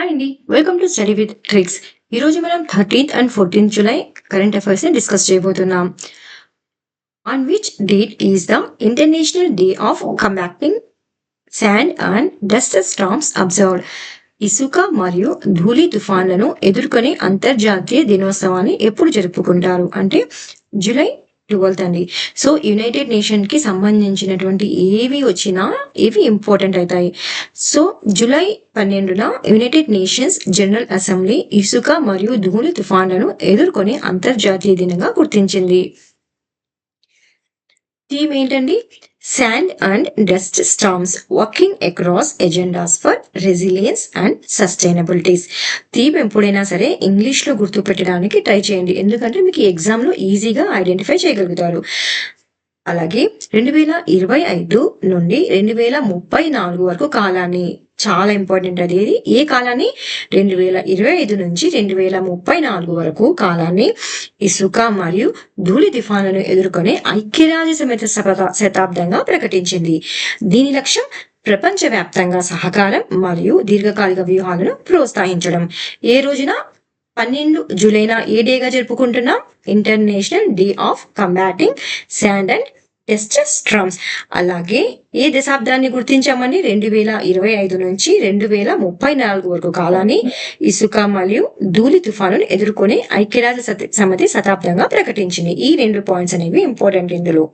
Hi అండి, welcome to study with tricks. ఈరోజు మనం 13th and 14th July current affairs ని డిస్కస్ చేయబోతున్నాం. On which date is the international day of combating sand and dust storms observed? ఇసుక మరియు ధూళి తుఫాన్లను ఎదుర్కొనే అంతర్జాతీయ దినోత్సవాన్ని ఎప్పుడు జరుపుకుంటారు అంటే జూలై 12th అండి. సో యునైటెడ్ నేషన్ కి సంబంధించినటువంటి ఏవి వచ్చినా ఇవి ఇంపార్టెంట్ అవుతాయి. సో జూలై 12న యునైటెడ్ నేషన్స్ జనరల్ అసెంబ్లీ ఇసుక మరియు ధూళి తుఫాన్లను ఎదుర్కొనే అంతర్జాతీయ దినంగా గుర్తించింది. థీమ్ ఏంటండి? Sand and dust storms working across agendas for resilience and sustainabilities. Theme ఎప్పుడైనా సరే ఇంగ్లీష్ లో గుర్తు పెట్టడానికి ట్రై చేయండి, ఎందుకంటే మీకు ఎగ్జామ్ లో ఈజీగా ఐడెంటిఫై చేయగలుగుతారు. అలాగే 2025 నుండి 2034 వరకు కాలాన్ని, చాలా ఇంపార్టెంట్ అది. ఏ కాలాన్ని? 2025 నుంచి 2034 వరకు కాలాన్ని ఇసుక మరియు ధూళి తుఫాన్లను ఎదుర్కొనే ఐక్యరాజ్య సమితి శతాబ్దంగా ప్రకటించింది. దీని లక్ష్యం ప్రపంచవ్యాప్తంగా సహకారం మరియు దీర్ఘకాలిక వ్యూహాలను ప్రోత్సహించడం. ఏ రోజున? 12 జూలైన ఏ డేగా జరుపుకుంటున్నాం? International day of combating sand and dust storms. అలాగే ఏ దశాబ్దాన్ని గుర్తించామని? 2025 నుంచి 2034 వరకు కాలాన్ని ఇసుక మరియు ధూళి తుఫానును ఎదుర్కొనే ఐక్యరాజ్య సమితి శతాబ్దంగా ప్రకటించింది. ఈ 2 పాయింట్స్ అనేవి ఇంపార్టెంట్ ఇందులో.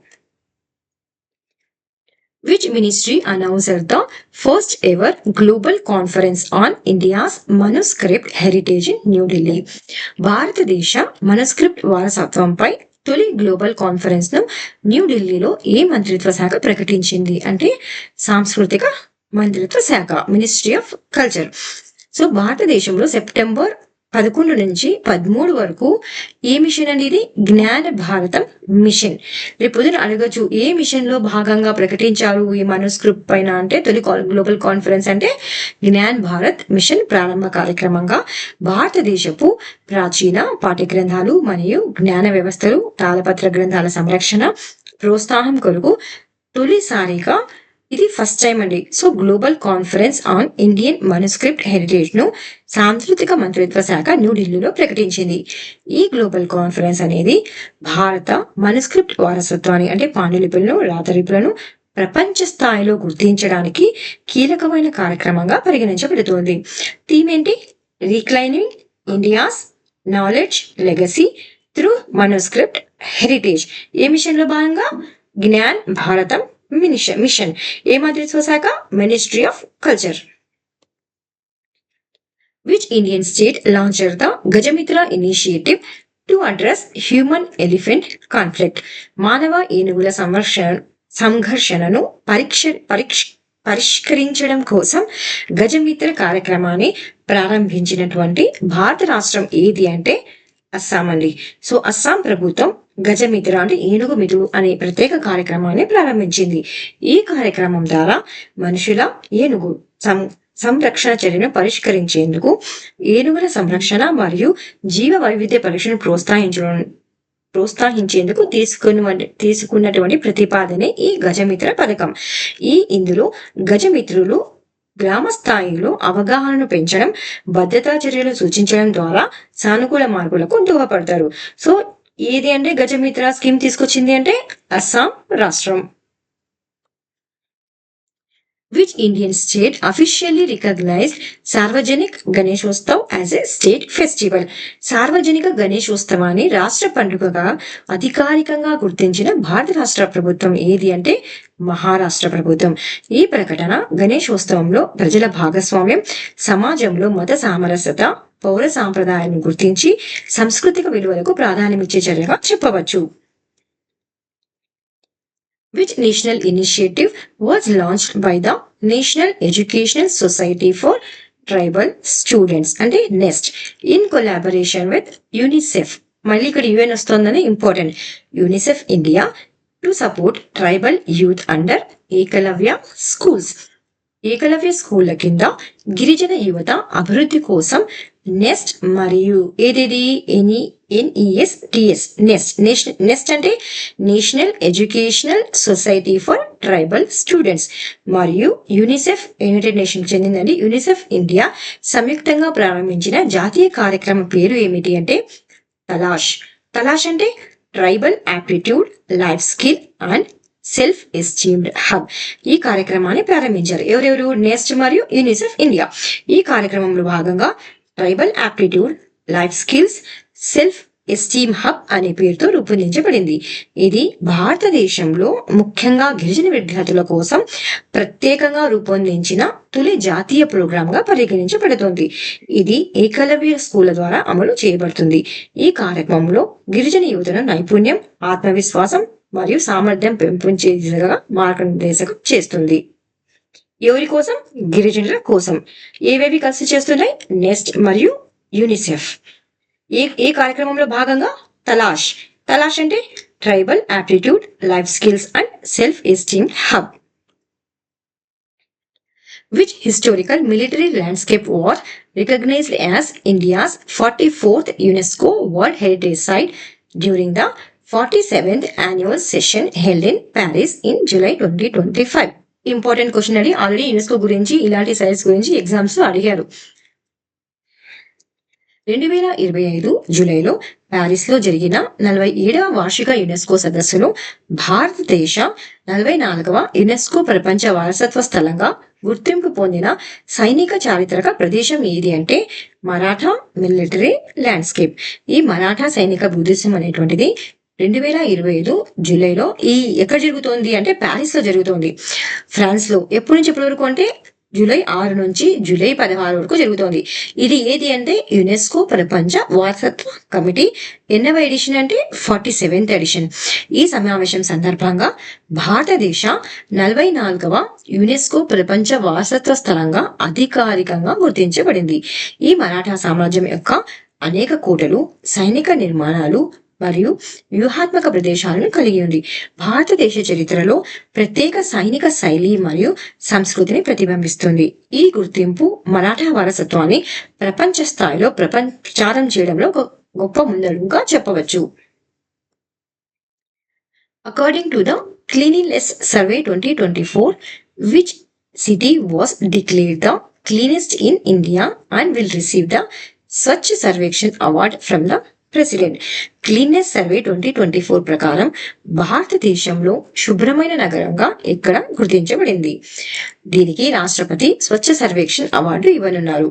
Which ministry announced the first ever global conference on India's manuscript heritage in New Delhi? భారతదేశ మనుస్క్రిప్ట్ వారసత్వంపై తొలి గ్లోబల్ కాన్ఫరెన్స్ ను న్యూఢిల్లీలో ఏ మంత్రిత్వ శాఖ ప్రకటించింది అంటే సాంస్కృతిక మంత్రిత్వ శాఖ, మినిస్ట్రీ ఆఫ్ కల్చర్. సో భారతదేశంలో సెప్టెంబర్ 11 నుంచి 13 వరకు ఏ మిషన్ అనేది? జ్ఞాన భారతం మిషన్. రేపు పొద్దున అడగచ్చు, ఏ మిషన్ లో భాగంగా ప్రకటించారు ఈ మనుస్క్రిప్ట్ పైన అంటే తొలి గ్లోబల్ కాన్ఫరెన్స్ అంటే జ్ఞాన్ భారత్ మిషన్ ప్రారంభ కార్యక్రమంగా భారతదేశపు ప్రాచీన పాఠ్య గ్రంథాలు మరియు జ్ఞాన వ్యవస్థలు, తాళపత్ర గ్రంథాల సంరక్షణ ప్రోత్సాహం కొరకు తొలిసారిగా ఇది ఫస్ట్ టైం అండి. So global conference on Indian manuscript heritage ను సాంస్కృతిక మంత్రిత్వ శాఖ న్యూఢిల్లీలో ప్రకటించింది. ఈ గ్లోబల్ కాన్ఫరెన్స్ అనేది భారత మనుస్క్రిప్ట్ వారసత్వాన్ని అంటే పాండులిపులను, రాతలిపులను ప్రపంచ స్థాయిలో గుర్తించడానికి కీలకమైన కార్యక్రమంగా పరిగణించబడుతోంది. థీమ్ ఏంటి? Reclaiming India's knowledge legacy through manuscript heritage. ఏ మిషన్ లో భాగంగా? జ్ఞాన్ భారతం మిషన్. ఏ మంత్రిత్వ శాఖ? Ministry of culture. Which Indian state launched the Gajamitra initiative to address human-elephant conflict? మానవ ఏనుగుల సంఘర్షణను పరిష్కరించడం కోసం గజమిత్ర కార్యక్రమాన్ని ప్రారంభించినటువంటి భారత రాష్ట్రం ఏది అంటే అస్సాం అండి. సో అస్సాం ప్రభుత్వం గజమిత్ర అంటే ఏనుగు మిత్రుడు అనే ప్రత్యేక కార్యక్రమాన్ని ప్రారంభించింది. ఈ కార్యక్రమం ద్వారా మనుషుల ఏనుగు సంరక్షణ చర్యను పరిష్కరించేందుకు, ఏనుగుల సంరక్షణ మరియు జీవ వైవిధ్య పరీక్షను ప్రోత్సహించేందుకు తీసుకున్నటువంటి ప్రతిపాదనే ఈ గజమిత్ర పథకం. ఇందులో గజమిత్రులు గ్రామ స్థాయిలో అవగాహనను పెంచడం, భద్రతా చర్యలు సూచించడం ద్వారా సానుకూల మార్పులకు దోహదపడతారు. సో ఏది అంటే గజమిత్ర స్కీమ్ తీసుకొచ్చింది అంటే అస్సాం రాష్ట్రం. Which Indian state officially recognized Sarvajanik గణేశోత్సవ్ as a state festival? సార్వజనిక గణేశోత్సవాన్ని రాష్ట్ర పండుగగా అధికారికంగా గుర్తించిన భారత రాష్ట్ర ప్రభుత్వం ఏది అంటే మహారాష్ట్ర ప్రభుత్వం. ఈ ప్రకటన గణేశోత్సవంలో ప్రజల భాగస్వామ్యం, సమాజంలో మత సామరస్యత, పౌర సాంప్రదాయాలను గుర్తించి సాంస్కృతిక విలువలకు ప్రాధాన్యమిచ్చే చర్యగా చెప్పవచ్చు. Which national initiative was launched by the National Educational Society for Tribal Students అంటే NEST in collaboration with UNICEF? మళ్ళీ ఇక్కడ UN వస్తుందని important. UNICEF India to support tribal youth under Eklavya schools. Eklavya స్కూళ్ల కింద గిరిజన యువత అభివృద్ధి కోసం నెస్ట్ మరియు ఏదేది నెస్ట్ అంటే National Educational Society for Tribal Students మరియు యూనిసెఫ్ యునైటెడ్ నేషన్ చెందిందండి. యూనిసెఫ్ ఇండియా సంయుక్తంగా ప్రారంభించిన జాతీయ కార్యక్రమం పేరు ఏమిటి అంటే తలాష్. తలాష్ అంటే tribal aptitude life skill and self esteemed hub. ఈ కార్యక్రమాన్ని ప్రారంభించారు ఎవరెవరు? నెస్ట్ మరియు యూనిసెఫ్ ఇండియా. ఈ కార్యక్రమంలో భాగంగా tribal aptitude life skills self esteem hub అనే పేరుతో రూపొందించబడింది. ఇది భారతదేశంలో ముఖ్యంగా గిరిజన విద్యార్థుల కోసం ప్రత్యేకంగా రూపొందించిన తొలి జాతీయ ప్రోగ్రామ్ గా పరిగణించబడుతుంది. ఇది ఏకలవ్య స్కూళ్ల ద్వారా అమలు చేయబడుతుంది. ఈ కార్యక్రమంలో గిరిజన యువతను నైపుణ్యం, ఆత్మవిశ్వాసం మరియు సామర్థ్యం పెంపొందే దిశగా మార్గనిర్దేశకం చేస్తుంది. ఎవరి కోసం? గిరిజనుల కోసం. ఏవేవి కలిసి చేస్తున్నాయి? నెస్ట్ మరియు యూనిసెఫ్. ఏ కార్యక్రమంలో భాగంగా? తలాష్. తలాష్ అంటే tribal aptitude life skills and self esteem hub. Which historical military landscape was recognized as India's 44th UNESCO World Heritage Site during the 47th annual session held in Paris in July 2025? Important question అండి. Already UNESCO గురించి ఇలాంటి sites గురించి exams లో అడిగారు. 2025 జూలైలో Paris లో జరిగిన 47వ వార్షిక యునెస్కో సదస్సులో భారతదేశ 44వ యునెస్కో ప్రపంచ వారసత్వ స్థలంగా గుర్తింపు పొందిన సైనిక చారిత్రక ప్రదేశం ఏది అంటే మరాఠా మిలిటరీ ల్యాండ్స్కేప్. ఈ మరాఠా సైనిక బుద్ధిజం అనేటువంటిది 2025 జూలైలో ఎక్కడ జరుగుతోంది అంటే ప్యారిస్ లో జరుగుతోంది, ఫ్రాన్స్ లో. ఎప్పటి నుంచి ఎప్పటి వరకు అంటే జూలై 6 నుంచి జూలై 16 వరకు జరుగుతోంది. ఇది ఏది అంటే యునెస్కో ప్రపంచ వారసత్వ కమిటీ ఎన్నవ ఎడిషన్ అంటే 47th ఎడిషన్. ఈ సమావేశం సందర్భంగా భారతదేశ 44వ యునెస్కో ప్రపంచ వారసత్వ స్థలంగా అధికారికంగా గుర్తించబడింది. ఈ మరాఠా సామ్రాజ్యం యొక్క అనేక కోటలు, సైనిక నిర్మాణాలు మరియు వ్యూహాత్మక ప్రదేశాలను కలిగి ఉంది. భారతదేశ చరిత్రలో ప్రత్యేక సైనిక శైలి మరియు సంస్కృతిని ప్రతిబింబిస్తుంది. ఈ గుర్తింపు మరాఠా వారసత్వాన్ని ప్రపంచ స్థాయిలో ప్రచారం చేయడంలో గొప్ప ముందడుగుగా చెప్పవచ్చు. According to the cleanliness survey 2024, which city was declared the cleanest in India and will receive the Swachh Sarvekshan Award from the president. Cleanness survey 2024 ప్రకారం భారతదేశంలో శుభ్రమైన నగరంగా ఇక్కడ గుర్తించబడింది. దీనికి రాష్ట్రపతి స్వచ్ఛ సర్వేక్షణ్ అవార్డు ఇవ్వనున్నారు.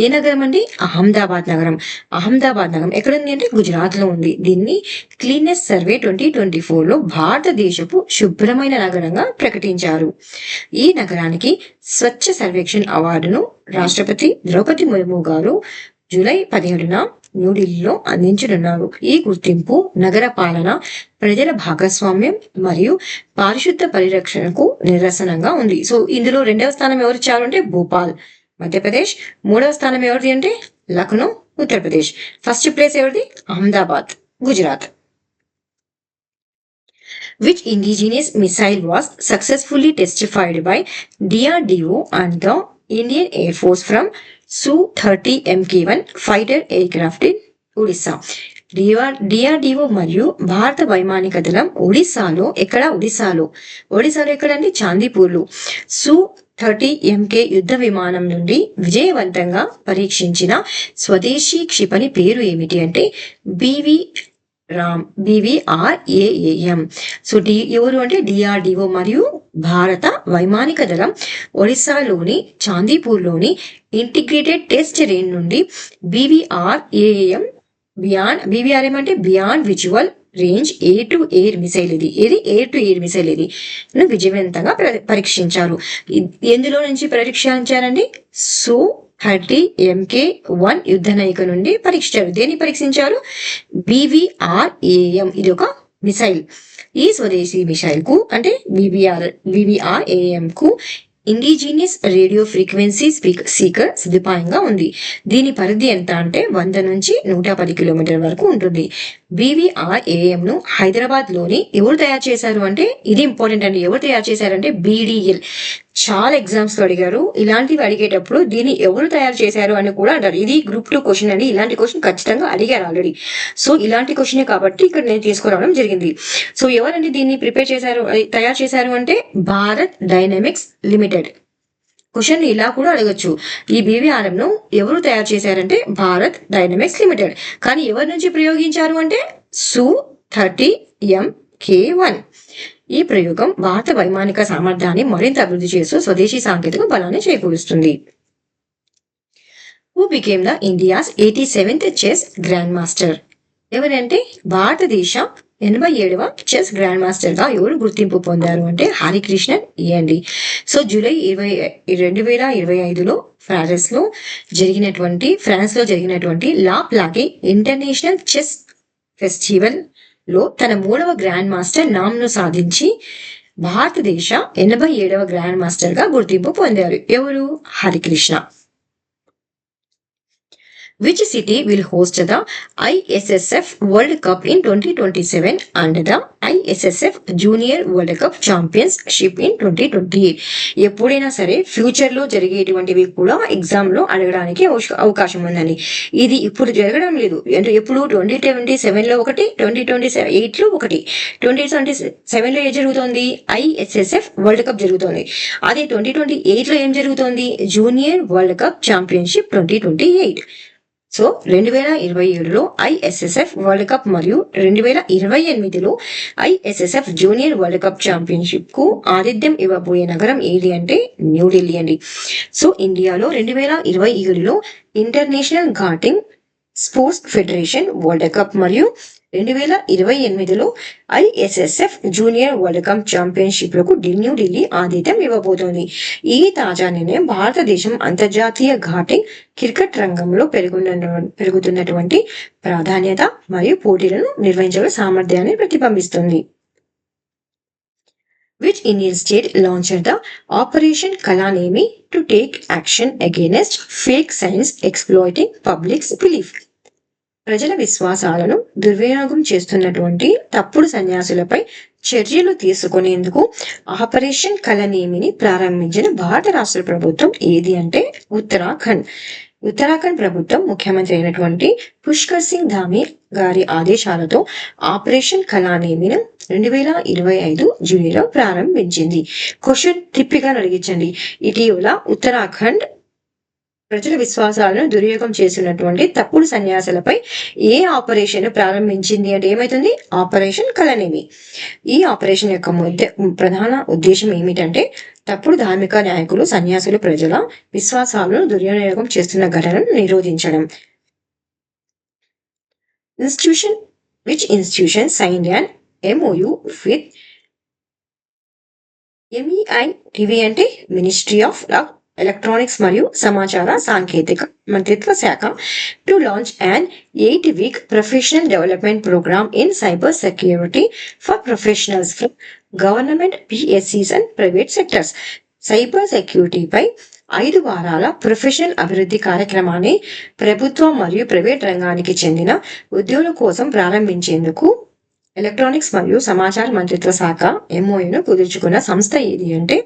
ఏ నగరం అండి? అహ్మదాబాద్ నగరం. అహ్మదాబాద్ నగరం ఎక్కడుంది అంటే గుజరాత్ లో ఉంది. దీన్ని క్లీన్నెస్ సర్వే 2024 లో భారతదేశపు శుభ్రమైన నగరంగా ప్రకటించారు. ఈ నగరానికి స్వచ్ఛ సర్వేక్షణ్ అవార్డును రాష్ట్రపతి ద్రౌపది ముర్ము గారు జూలై 17న న్యూఢిల్లీలో అందించనున్నారు. ఈ గుర్తింపు నగర పాలన, ప్రజల భాగస్వామ్యం మరియు పారిశుద్ధ పరిరక్షణకు నిరసనంగా ఉంది. సో ఇందులో 2వ స్థానం ఎవరు ఇచ్చారు అంటే భోపాల్ మధ్యప్రదేశ్. 3వ స్థానం ఎవరిది అంటే లక్నో ఉత్తరప్రదేశ్. ఫస్ట్ ప్లేస్ ఎవరిది? Ahmedabad Gujarat. Which indigenous missile was successfully tested by DRDO and the Indian Air Force from Su-30 MK-1 fighter aircraft in Odisha. DRDO మరియు భారత వైమానిక దళం ఒడిశాలో ఎక్కడండి? చాందీపూర్లో Su-30 MK యుద్ధ విమానం నుండి విజయవంతంగా పరీక్షించిన స్వదేశీ క్షిపణి పేరు ఏమిటి అంటే BVRAAM. సో ఎవరు అంటే డిఆర్డిఓ మరియు భారత వైమానిక దళం ఒడిశాలోని చాందీపూర్లోని ఇంటిగ్రేటెడ్ టెస్ట్ రేంజ్ నుండి BVRAAM అంటే beyond visual range air to air missile ఇది విజయవంతంగా పరీక్షించారు. ఎందులో నుంచి పరీక్షించారండి? Su-30 MK-1 యుద్ధ నౌక నుండి పరీక్షించారు. దేన్ని పరీక్షించారు? BVRAAM. ఇది ఒక మిసైల్. ఈ స్వదేశీ మిసైల్ కు అంటే BVRAAM కు ఇండిజినియస్ రేడియో ఫ్రీక్వెన్సీ సీకర్ సదుపాయంగా ఉంది. దీని పరిధి ఎంత అంటే 100 నుంచి 110 కిలోమీటర్ వరకు ఉంటుంది. BVRAAM ను హైదరాబాద్ లోని ఎవరు తయారు చేశారు అంటే ఇది ఇంపార్టెంట్ అండి. ఎవరు తయారు చేశారంటే BDL చాలా ఎగ్జామ్స్ లో అడిగారు. ఇలాంటివి అడిగేటప్పుడు దీన్ని ఎవరు తయారు చేశారు అని కూడా అంటారు. ఇది గ్రూప్ 2 క్వశ్చన్ అండి. ఇలాంటి క్వశ్చన్ ఖచ్చితంగా అడిగారు ఆల్రెడీ. సో ఇలాంటి క్వశ్చన్ కాబట్టి ఇక్కడ నేను తీసుకురావడం జరిగింది. సో ఎవరండి దీన్ని తయారు చేశారు అంటే భారత్ డైనమిక్స్ లిమిటెడ్. క్వశ్చన్ ఇలా కూడా అడగచ్చు. ఈ BVRM ను ఎవరు తయారు చేశారంటే భారత్ డైనమిక్స్ లిమిటెడ్. కానీ ఎవరి నుంచి ప్రయోగించారు అంటే Su-30MK1. ఈ ప్రయోగం భారత వైమానిక సామర్థ్యాన్ని మరింత అభివృద్ధి చేస్తూ స్వదేశీ సాంకేతిక బలాన్ని చేకూరుస్తుంది. Who became the India's 87th chess grand master? ఎవరంటే భారతదేశ 87వ చెస్ గ్రాండ్ మాస్టర్ గా ఎవరు గుర్తింపు పొందారు అంటే హరికృష్ణన్ అండి. సో జూలై 2025లో ఫ్రాన్స్ లో జరిగినటువంటి లా ప్లాగే ఇంటర్నేషనల్ చెస్ ఫెస్టివల్ లో తన 3వ గ్రాండ్ మాస్టర్ నామ్ను సాధించి భారతదేశ 87వ గ్రాండ్ మాస్టర్ గా గుర్తింపు పొందారు. ఎవరు? Harikrishna. Which city will host the ISSF World Cup in 2027 and the ISSF Junior World Cup Championship in 2028? ఎప్పుడైనా సరే ఫ్యూచర్ లో జరిగేటువంటివి కూడా ఎగ్జామ్ లో అడగడానికి అవకాశం ఉందండి. ఇది ఇప్పుడు జరగడం లేదు. అంటే ఎప్పుడు 2027 లో ఒకటి, 2028 లో ఒకటి. 2027 లో ఏం జరుగుతోంది? ISSF వరల్డ్ కప్ జరుగుతోంది. అదే 2028 లో ఏం జరుగుతోంది? Junior world cup championship 2028. So 2027లో ISSF వరల్డ్ కప్ మరియు 2028లో ISSF junior world cup championship కు ఆతిథ్యం ఇవ్వబోయే నగరం ఏది అంటే న్యూఢిల్లీ అండి. సో ఇండియాలో 2027లో international shooting sports federation world cup మరియు 2028లో ISSF junior world cup championship లకు న్యూఢిల్లీ ఆతిథ్యం ఇవ్వబోతోంది. ఈ తాజా నిర్ణయం భారతదేశం అంతర్జాతీయ ఘాటింగ్ క్రికెట్ రంగంలో పెరుగుతున్నటువంటి ప్రాధాన్యత మరియు పోటీలను నిర్వహించగల సామర్థ్యాన్ని ప్రతిబింబిస్తుంది. Which Indian state launched the Operation Kalanemi to take action against fake signs exploiting public's belief? ప్రజల విశ్వాసాలను దుర్వినియోగం చేస్తున్నటువంటి తప్పుడు సన్యాసులపై చర్యలు తీసుకునేందుకు ఆపరేషన్ కలనేమిని ప్రారంభించిన భారత రాష్ట్ర ప్రభుత్వం ఏది అంటే ఉత్తరాఖండ్. ఉత్తరాఖండ్ ప్రభుత్వం ముఖ్యమంత్రి అయినటువంటి పుష్కర్ సింగ్ ధామి గారి ఆదేశాలతో ఆపరేషన్ కలానేమిను 2025 జూలైలో ప్రారంభించింది. క్వశ్చన్ ట్రిప్పిగా అడిగించండి. ఇటీవల ఉత్తరాఖండ్ ప్రజల విశ్వాసాలను దుర్యోగం చేసినటువంటి తప్పుడు సన్యాసులపై ఏ ఆపరేషన్ ప్రారంభించింది అంటే ఏమైతుంది? ఆపరేషన్ కలనేమి. ఈ ఆపరేషన్ యొక్క ప్రధాన ఉద్దేశం ఏమిటంటే తప్పుడు ధార్మిక నాయకులు, సన్యాసులు ప్రజల విశ్వాసాలను దుర్వినియోగం చేస్తున్న ఘటనను నిరోధించడం. Which institution signed an MOU with MEITV అంటే మినిస్ట్రీ ఆఫ్ ఎలక్ట్రానిక్స్ మరియు సమాచార సాంకేతిక మంత్రిత్వ శాఖ to launch an 8-week professional development program in cyber security for professionals from government, PSCs and private sectors. Cyber సెక్యూరిటీపై 5 వారాల ప్రొఫెషనల్ అభివృద్ధి కార్యక్రమాన్ని ప్రభుత్వం మరియు ప్రైవేట్ రంగానికి చెందిన ఉద్యోగుల కోసం ప్రారంభించేందుకు ఎలక్ట్రానిక్స్ మరియు సమాచార మంత్రిత్వ శాఖ MOUను కుదుర్చుకున్న సంస్థ ఏది అంటే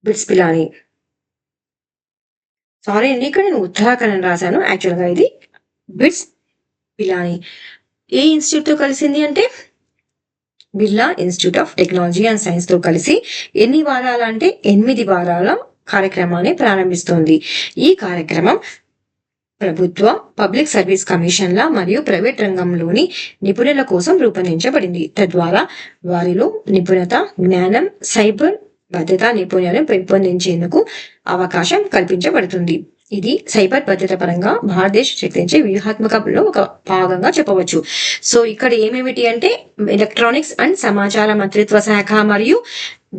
బిట్స్ పిలాని. సారీ అండి, ఇక్కడ నేను ఉత్తరాఖండ్ రాశాను. యాక్చువల్గా ఇది బిట్స్ పిలాని. ఏ ఇన్స్టిట్యూట్ తో కలిసింది అంటే Birla institute of technology and science తో కలిసి ఎన్ని వారాలు అంటే 8 వారాల కార్యక్రమాన్ని ప్రారంభిస్తోంది. ఈ కార్యక్రమం ప్రభుత్వ, పబ్లిక్ సర్వీస్ కమిషన్ల మరియు ప్రైవేట్ రంగంలోని నిపుణుల కోసం రూపొందించబడింది. తద్వారా వారిలో నిపుణత, జ్ఞానం, సైబర్ భద్రతా నిపుణులను పెంపొందించేందుకు అవకాశం కల్పించబడుతుంది. ఇది సైబర్ భద్రత పరంగా భారతదేశ శక్తించే వ్యూహాత్మకంలో ఒక భాగంగా చెప్పవచ్చు. సో ఇక్కడ ఏమేమిటి అంటే ఎలక్ట్రానిక్స్ అండ్ సమాచార మంత్రిత్వ శాఖ మరియు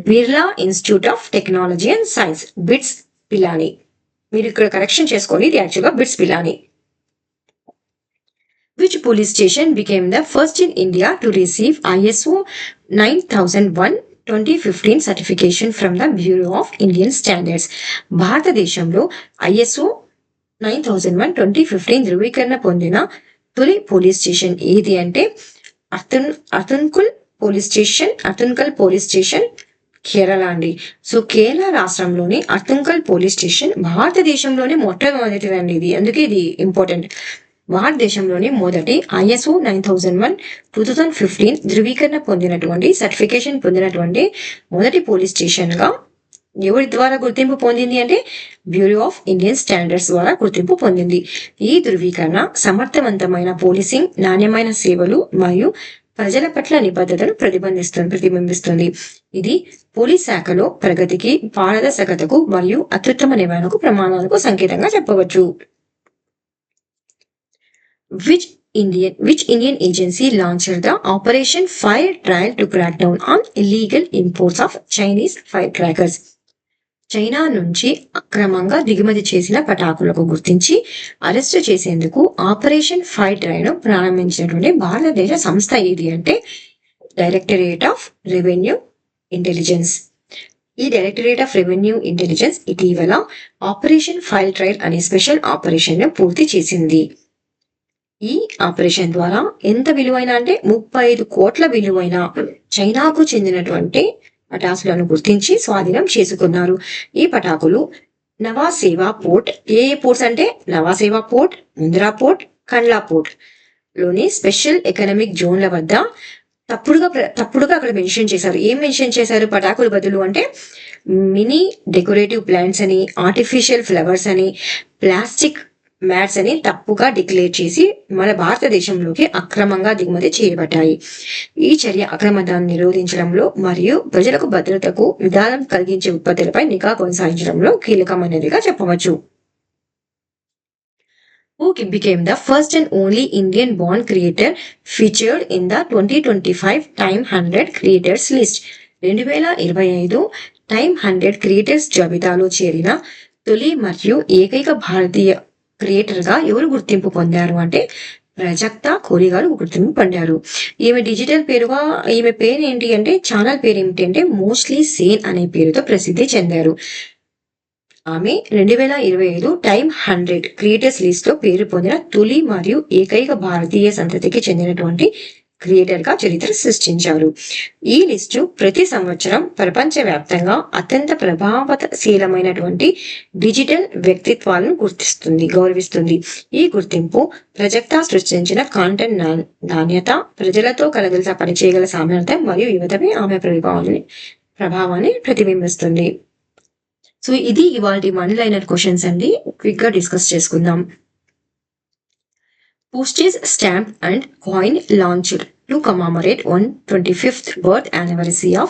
Birla institute of technology and science bits Pilani. మీరు ఇక్కడ కరెక్షన్ చేసుకోండి, ఇది యాక్చువల్గా bits Pilani. Which police station became the first in India to receive ISO 9001:2015 certification from the Bureau of Indian Standards? భారతదేశంలో ISO 9001:2015 ధృవీకరణ పొందిన తొలి పోలీస్ స్టేషన్ ఏది అంటే అతున్కల్ పోలీస్ స్టేషన్ కేరళ అండి. సో కేరళ రాష్ట్రంలోని అత్తంకల్ పోలీస్ స్టేషన్ భారతదేశంలోనే మొట్టమొదటిదండి ఇది, అందుకే ఇది ఇంపార్టెంట్. భారతదేశంలోని మొదటి ISO 9001 2015 ధృవీకరణ పొందినటువంటి సర్టిఫికేషన్ పొందినటువంటి మొదటి పోలీస్ స్టేషన్ గా ఎవరి ద్వారా గుర్తింపు పొందింది అంటే బ్యూరో ఆఫ్ ఇండియన్ స్టాండర్డ్స్ ద్వారా గుర్తింపు పొందింది. ఈ ధృవీకరణ సమర్థవంతమైన పోలీసింగ్, నాణ్యమైన సేవలు మరియు ప్రజల పట్ల నిబద్ధతను ప్రతిబింబిస్తుంది. ఇది పోలీస్ శాఖలో ప్రగతికి, పారదర్శకతకు మరియు అత్యుత్తమ నిర్వహణకు ప్రమాణాలకు సంకేతంగా చెప్పవచ్చు. Which Indian agency launched the Operation Fire Trial to crack down on illegal imports of Chinese firecrackers? China నుంచి అక్రమంగా దిగుమతి చేసిన పటాకులకు గుర్తించి అరెస్టు చేసేందుకు ఆపరేషన్ ఫైర్ ట్రైల్ ను ప్రారంభించినటువంటి భారతదేశ సంస్థ ఏది అంటే డైరెక్టరేట్ ఆఫ్ రెవెన్యూ ఇంటెలిజెన్స్. ఈ డైరెక్టరేట్ ఆఫ్ రెవెన్యూ ఇంటెలిజెన్స్ ఇటీవల ఆపరేషన్ ఫైర్ ట్రైల్ అనే స్పెషల్ ఆపరేషన్ ను పూర్తి చేసింది. ఈ ఆపరేషన్ ద్వారా ఎంత విలువైన అంటే 35 కోట్ల విలువైన చైనాకు చెందినటువంటి పటాకులను గుర్తించి స్వాధీనం చేసుకున్నారు. ఈ పటాకులు నవాసేవా పోర్ట్, ఏ పోర్ట్స్ అంటే Nhava Sheva port, Mundra port, Kandla port లోని స్పెషల్ ఎకనామిక్ జోన్ల వద్ద తప్పుడుగా అక్కడ మెన్షన్ చేశారు. ఏం మెన్షన్ చేశారు? పటాకుల బదులు అంటే మినీ డెకరేటివ్ ప్లాంట్స్ అని, ఆర్టిఫిషియల్ ఫ్లవర్స్ అని, ప్లాస్టిక్ మ్యాట్స్ అని తప్పుగా డిక్లేర్ చేసి మన భారతదేశంలోకి అక్రమంగా దిగుమతి చేయబడ్డాయి. ఈ చర్య అక్రమతాన్ని నిరోధించడంలో మరియు ప్రజలకు భద్రతకు విధానం కలిగించే ఉత్పత్తులపై నిఘా కొనసాగించడంలో కీలకమైనదిగా చెప్పవచ్చు. Who became the first and only Indian born creator featured in the 2025 Time 100 Creators List? 2025 Time 100 Creators జాబితాలో చేరిన తొలి మరియు ఏకైక భారతీయ క్రియేటర్ గా ఎవరు గుర్తింపు పొందారు అంటే ప్రజక్త కోరి గారు గుర్తింపు పొందారు. ఈమె డిజిటల్ పేరుగా, ఈమె పేరు ఏంటి అంటే ఛానల్ పేరు ఏమిటి అంటే మోస్ట్లీ సేన్ అనే పేరుతో ప్రసిద్ధి చెందారు. ఆమె 2025 టైమ్ 100 క్రియేటర్స్ లిస్ట్ లో పేరు పొందిన తొలి మరియు ఏకైక భారతీయ సంతతికి చెందినటువంటి క్రియేటర్ గా చరిత్ర సృష్టించారు. ఈ లిస్టు ప్రతి సంవత్సరం ప్రపంచవ్యాప్తంగా అత్యంత ప్రభావశీలమైనటువంటి డిజిటల్ వ్యక్తిత్వాలను గౌరవిస్తుంది. ఈ గుర్తింపు ప్రజెక్టా సృష్టించిన కాంటెంట్ నాణ్యత, ప్రజలతో కలగలిసి పనిచేయగల సామర్థ్యం మరియు యువతపై ఆమె ప్రభావాన్ని ప్రతిబింబిస్తుంది. సో ఇది ఇవాళ వన్ లైనర్ క్వశ్చన్స్ అండి. క్విక్ గా డిస్కస్ చేసుకుందాం. Postage stamp and coin launched to commemorate 125th birth anniversary of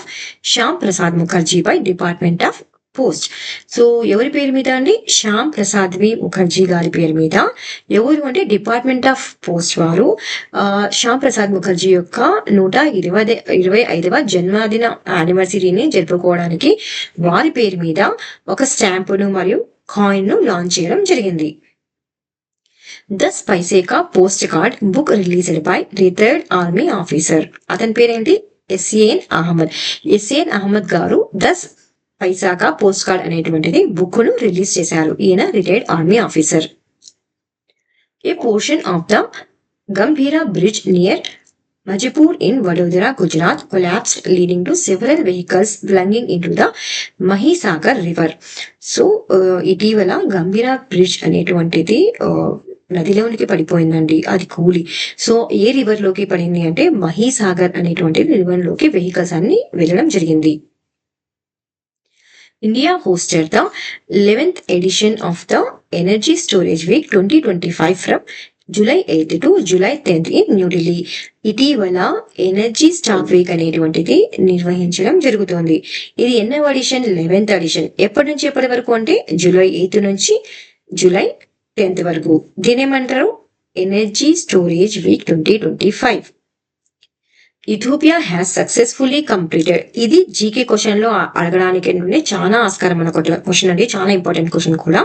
Shyam Prasad Mukherjee by Department of post. So ఎవరి పేరు మీద అండి? శ్యామ్ ప్రసాద్ ముఖర్జీ గారి పేరు మీద. ఎవరు అంటే డిపార్ట్మెంట్ ఆఫ్ పోస్ట్ వారు శ్యామ్ ప్రసాద్ ముఖర్జీ యొక్క 125వ జన్మదిన యానివర్సరీని జరుపుకోవడానికి వారి పేరు మీద ఒక స్టాంపును మరియు కాయిన్ ను లాంచ్ చేయడం జరిగింది. 10 పైసే కా post card book released by retired army officer. అతని పేరేంటి? ఎస్ఏఎన్ అహ్మద్. ఎస్ఏఎన్ అహ్మద్ గారు 10 పైసా కా పోస్ట్ కార్డ్ అనేటువంటిది బుక్ ను రిలీజ్ చేశారు. ఈయన retired army officer. A portion of the Gambhira bridge near Majipur in Vadodara Gujarat collapsed leading to several vehicles plunging into the Mahisagar river. So ఇటీవల Gambhira bridge అనేటువంటిది నదిలోనికి పడిపోయిందండి. అది కూలి. సో ఏ రివర్ లోకి పడింది అంటే మహీసాగర్ అనేటువంటి రివర్ లోకి వెహికల్స్ అన్ని వెళ్ళడం జరిగింది. India hosted the 11th edition of the Energy Storage Week 2025 from July 8th to July 10th in New Delhi. ఇటీవల ఎనర్జీ స్టాక్ వీక్ అనేటువంటిది నిర్వహించడం జరుగుతోంది. ఇది ఎన్నవ ఎడిషన్? 11th edition. ఎప్పటి నుంచి ఎప్పటి వరకు అంటే July 8th నుంచి July 10th వరకు. దీనేమంటారు? Energy storage week 2025. Ethiopia has successfully completed. ఇది జీకే క్వశ్చన్ లో అడగడానికి నుండి చాలా ఆస్కారమైన క్వశ్చన్ అండి, చాలా ఇంపార్టెంట్ క్వశ్చన్ కూడా.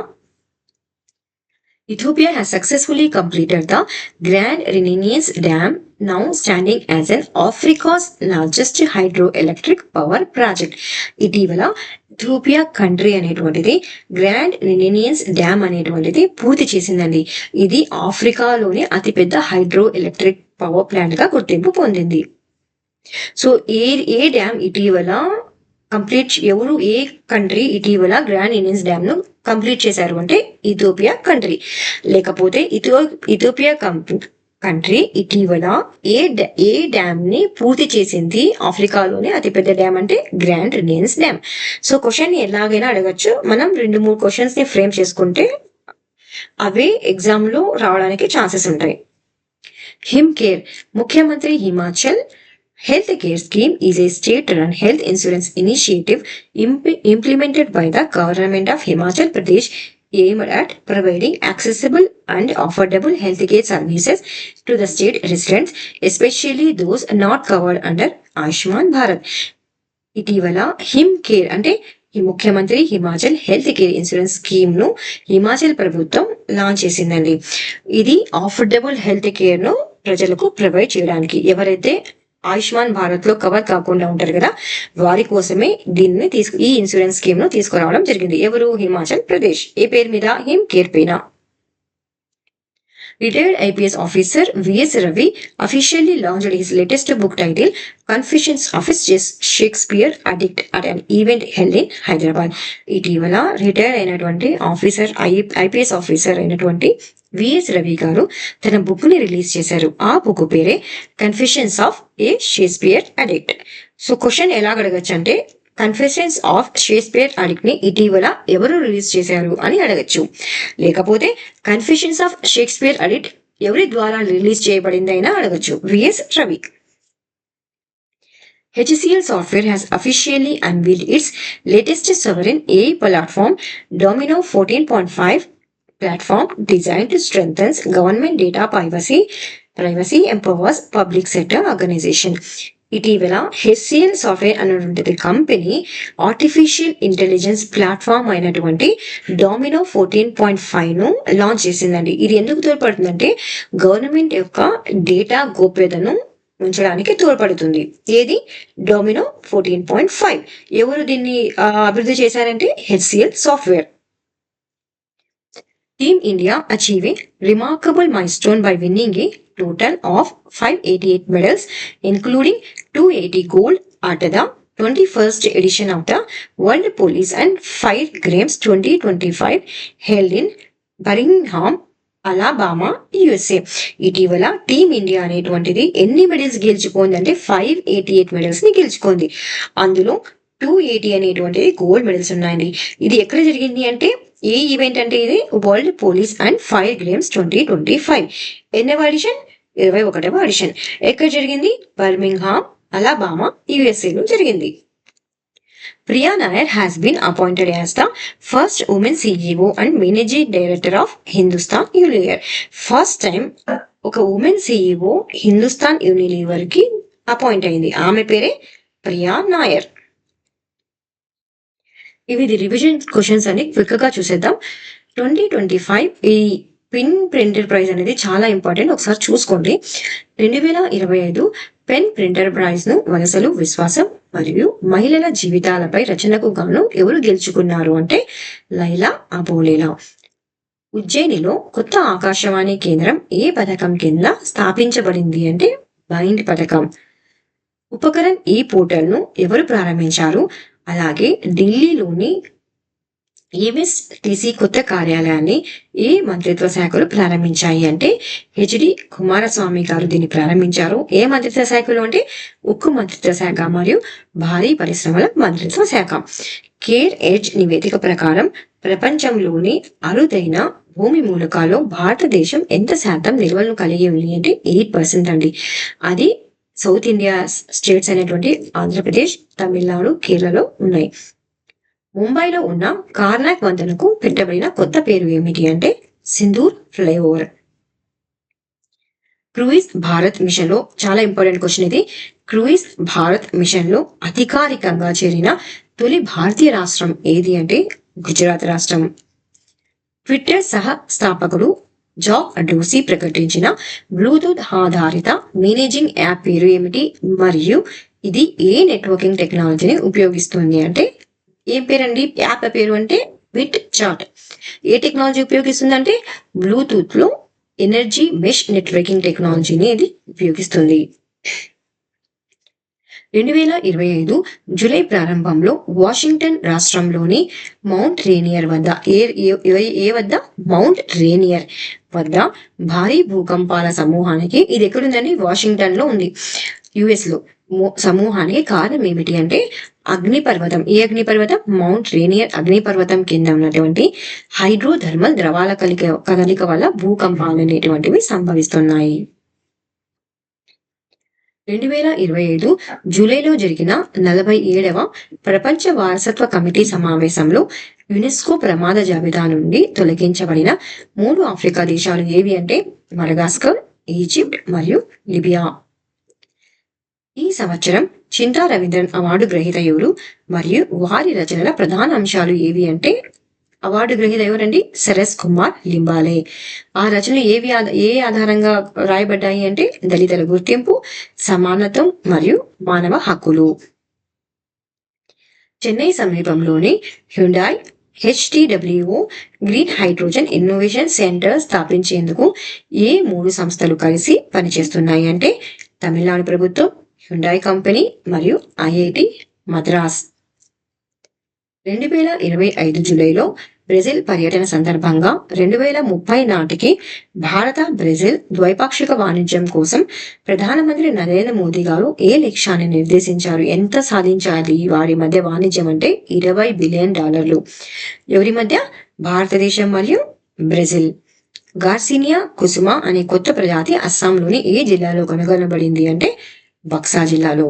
Ethiopia has successfully completed the Grand Renaissance Dam, now standing as an Africa's largest hydroelectric power project. ఇటీవల ఇథియోపియా కంట్రీ అనేటువంటిది గ్రాండ్ రినైన్స్ డ్యామ్ అనేటువంటిది పూర్తి చేసిందండి. ఇది ఆఫ్రికాలోని అతిపెద్ద హైడ్రో ఎలక్ట్రిక్ పవర్ ప్లాంట్ గా గుర్తింపు పొందింది. సో ఏ డ్యామ్ ఇటీవల ఏ కంట్రీ ఇటీవల గ్రాండ్ ఇనియన్స్ డ్యామ్ ను కంప్లీట్ చేశారు అంటే ఇథియోపియా కంట్రీ. లేకపోతే ఇథియోపియా కంట్రీ ఇటీవల ఏ డ్యామ్ ని పూర్తి చేసింది? ఆఫ్రికాలోనే అతిపెద్ద డ్యామ్ అంటే grand onions dam. So question ఎలాగైనా అడగచ్చు. మనం 2-3 క్వశ్చన్స్ ని ఫ్రేమ్ చేసుకుంటే అవే ఎగ్జామ్ లో రావడానికి ఛాన్సెస్ ఉంటాయి. హిమ్ కేర్, ముఖ్యమంత్రి Himachal Health Care Scheme is a state-run health insurance initiative implemented by the government of Himachal Pradesh aimed at providing accessible and affordable healthcare services to the state residents, especially those not covered under Ayushman Bharat. ఇటీవల him care అంటే ఈ ముఖ్యమంత్రి Himachal health care insurance scheme ను హిమాచల్ ప్రభుత్వం launch చేసిందండి. ఇది affordable health care ను ప్రజలకు ప్రొవైడ్ చేయడానికి, ఎవరైతే ఆయుష్మాన్ భారత్ లో కవర్ కాకుండా ఉంటారు కదా వారి కోసమే ఈ ఇన్సూరెన్స్ స్కీమ్ ను తీసుకురావడం జరిగింది. ఎవరు? హిమాచల్ ప్రదేశ్. ఏ పేరు మీద? హిమ్ కేర్ పైన. Retired IPS officer V.S. Ravi officially launched his latest book titled Confessions of a Shakespeare Addict at an event held in Hyderabad. ఇటీవల రిటైర్ అయినటువంటి ఐపీఎస్ ఆఫీసర్ అయినటువంటి విఎస్ రవి గారు తన బుక్ ని రిలీజ్ చేశారు. ఆ బుక్ పేరే confessions of A Shakespeare addict. So question ఎలా అడగచ్చు అంటే కన్ఫెషన్స్ ఆఫ్ షేక్స్పియర్ అడిక్ట్ ని ఇటీవల ఎవరు రిలీజ్ చేశారు అని అడగచ్చు. లేకపోతే కన్ఫెషన్స్ ఆఫ్ షేక్స్పియర్ అడిక్ట్ ఎవరి ద్వారా రిలీజ్ చేయబడింది అయినా అడగచ్చు. V S Ravi. HCL Software has officially unveiled its latest sovereign AI platform, Domino 14.5 platform designed to strengthen government data privacy empowers public sector organization. ఇటీవల HCL సాఫ్ట్వేర్ అనేటువంటి కంపెనీ ఆర్టిఫిషియల్ ఇంటెలిజెన్స్ ప్లాట్ఫామ్ అయినటువంటి domino 14.5 ను launch చేసిందండి. ఇది ఎందుకు తోడ్పడుతుందంటే government యొక్క data గోప్యతను ఉంచడానికి తోడ్పడుతుంది. ఏది? డామినో 14.5. ఎవరు దీన్ని అభివృద్ధి చేశారంటే HCL software. Team India achieving remarkable milestone by winning a total of 588 medals, including 280 gold at the 21st edition of the World Police and Fire Games 2025 held in Birmingham, Alabama, USA. ఇటీవల team India అనేటువంటిది ఎన్ని medals గెలుచుకుంది అంటే 588 medals ని గెలుచుకుంది. అందులో 280 అనేటువంటిది gold medals ఉన్నాయండి. ఇది ఎక్కడ జరిగింది అంటే ఏ ఈవెంట్ అంటే ఇది world police and fire games 2025. ఎన్నవ ఎడిషన్? 21వ ఎడిషన్. ఎక్కడ జరిగింది? బర్మింగ్హామ్, అలాబామా, USA లో జరిగింది. Priya Nair has been appointed as the first woman CEO and Managing Director of Hindustan Unilever. First time ఒక ఉమెన్ CEO హిందుస్థాన్ యూనిలీవర్ కి appoint అయింది. ఆమె పేరే ప్రియా నాయర్. ఇవి రివిజన్ క్వశ్చన్స్ అని క్విక్ గా చూసేద్దాం. 2025 ఈ పిన్ ప్రింటర్ ప్రైజ్ అనేది చాలా ఇంపార్టెంట్, ఒకసారి చూసుకోండి. 2025 పెన్ ప్రింటర్ ప్రైజ్ ను వలసలు, విశ్వాసం మరియు మహిళల జీవితాలపై రచనకు గాను ఎవరు గెలుచుకున్నారు అంటే లైలా అబోలేలా. ఉజ్జయినిలో కొత్త ఆకాశవాణి కేంద్రం ఏ పథకం కింద స్థాపించబడింది అంటే బైండ్ పథకం. ఉపకరణ్ ఈ పోర్టల్ ను ఎవరు ప్రారంభించారు? అలాగే ఢిల్లీలోని ఏఎంఎస్టీసీ కొత్త కార్యాలయాన్ని ఏ మంత్రిత్వ శాఖలు ప్రారంభించాయి అంటే హెచ్డి కుమారస్వామి గారు దీన్ని ప్రారంభించారు. ఏ మంత్రిత్వ శాఖలు అంటే ఉక్కు మంత్రిత్వ శాఖ మరియు భారీ పరిశ్రమల మంత్రిత్వ శాఖ. కేర్ ఎడ్జ్ నివేదిక ప్రకారం ప్రపంచంలోని అరుదైన భూమి మూలకాల్లో భారతదేశం ఎంత శాతం నిల్వలను కలిగి ఉంది అంటే 8% అండి. అది సౌత్ ఇండియా స్టేట్స్ అనేటువంటి ఆంధ్రప్రదేశ్, తమిళనాడు, కేరళలో ఉన్నాయి. ముంబైలో ఉన్న కార్నాక్ వంతెనకు పెట్టబడిన కొత్త పేరు ఏమిటి అంటే Sindoor flyover. Cruise Bharat mission లో చాలా ఇంపార్టెంట్ క్వశ్చన్ ఇది. క్రూయిజ్ భారత్ మిషన్ లో అధికారికంగా చేరిన తొలి భారతీయ రాష్ట్రం ఏది అంటే గుజరాత్ రాష్ట్రం. ట్విట్టర్ సహ స్థాపకుడు జాక్ డోసీ ప్రకటించిన బ్లూటూత్ ఆధారిత మేనేజింగ్ యాప్ పేరు ఏమిటి మరియు ఇది ఏ నెట్వర్కింగ్ టెక్నాలజీని ఉపయోగిస్తుంది అంటే ఏం పేరండి? యాప్ పేరు అంటే బిట్ చాట్. ఏ టెక్నాలజీ ఉపయోగిస్తుంది అంటే బ్లూటూత్ లో ఎనర్జీ మెష్ నెట్వర్కింగ్ టెక్నాలజీని ఇది ఉపయోగిస్తుంది. 2025 జూలై ప్రారంభంలో వాషింగ్టన్ రాష్ట్రంలోని మౌంట్ రేనియర్ వద్ద మౌంట్ రేనియర్ వద్ద భారీ భూకంపాల సమూహానికి, ఇది ఎక్కడుందని వాషింగ్టన్ లో ఉంది, యుఎస్ లో, సమూహానికి కారణం ఏమిటి అంటే అగ్నిపర్వతం. ఈ అగ్నిపర్వతం మౌంట్ రేనియర్ అగ్నిపర్వతం కింద ఉన్నటువంటి హైడ్రోథర్మల్ ద్రవాల కదలిక వల్ల భూకంపాలు అనేటువంటివి సంభవిస్తున్నాయి. 2025 జూలైలో జరిగిన 47వ ప్రపంచ వారసత్వ కమిటీ సమావేశంలో యునెస్కో ప్రమాద జాబితా నుండి తొలగించబడిన 3 ఆఫ్రికా దేశాలు ఏవి అంటే మడగాస్కర్, ఈజిప్ట్ మరియు లిబియా. ఈ సంవత్సరం చింతా రవీంద్రన్ అవార్డు గ్రహీత ఎవరు మరియు వారి రచనల ప్రధాన అంశాలు ఏవి అంటే అవార్డు గ్రహీత ఎవరండి? సరస్ కుమార్ లింబాలే. ఆ రచనలు ఏ ఆధారంగా రాయబడ్డాయి అంటే దళితుల గుర్తింపు, సమానత్వం మరియు మానవ హక్కులు. చెన్నై సమీపంలోని Hyundai HTWO green hydrogen innovation centre స్థాపించేందుకు ఏ 3 సంస్థలు కలిసి పనిచేస్తున్నాయి అంటే తమిళనాడు ప్రభుత్వం, హ్యుండాయ్ కంపెనీ మరియు IIT మద్రాస్. 2025 జూలైలో బ్రెజిల్ పర్యటన సందర్భంగా 2030 నాటికి భారత బ్రెజిల్ ద్వైపాక్షిక వాణిజ్యం కోసం ప్రధానమంత్రి నరేంద్ర మోదీ గారు ఏ లక్ష్యాన్ని నిర్దేశించారు? ఎంత సాధించాలి వారి మధ్య వాణిజ్యం అంటే $20 బిలియన్. ఎవరి మధ్య? భారతదేశం మరియు బ్రెజిల్. గార్సినియా కుసుమ అనే కొత్త ప్రజాతి అస్సాంలోని ఏ జిల్లాలో కనుగొనబడింది అంటే బక్సా జిల్లాలో.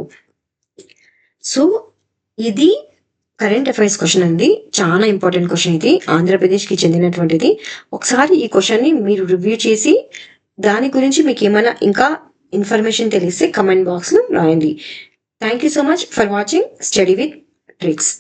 సో ఇది కరెంట్ అఫైర్స్ క్వశ్చన్ అండి. చాలా ఇంపార్టెంట్ క్వశ్చన్ ఇది, ఆంధ్రప్రదేశ్కి చెందినటువంటిది. ఒకసారి ఈ క్వశ్చన్ని మీరు రివ్యూ చేసి దాని గురించి మీకు ఏమైనా ఇంకా ఇన్ఫర్మేషన్ తెలిస్తే కమెంట్ బాక్స్లో రాయండి. Thank you so much for watching study with tricks.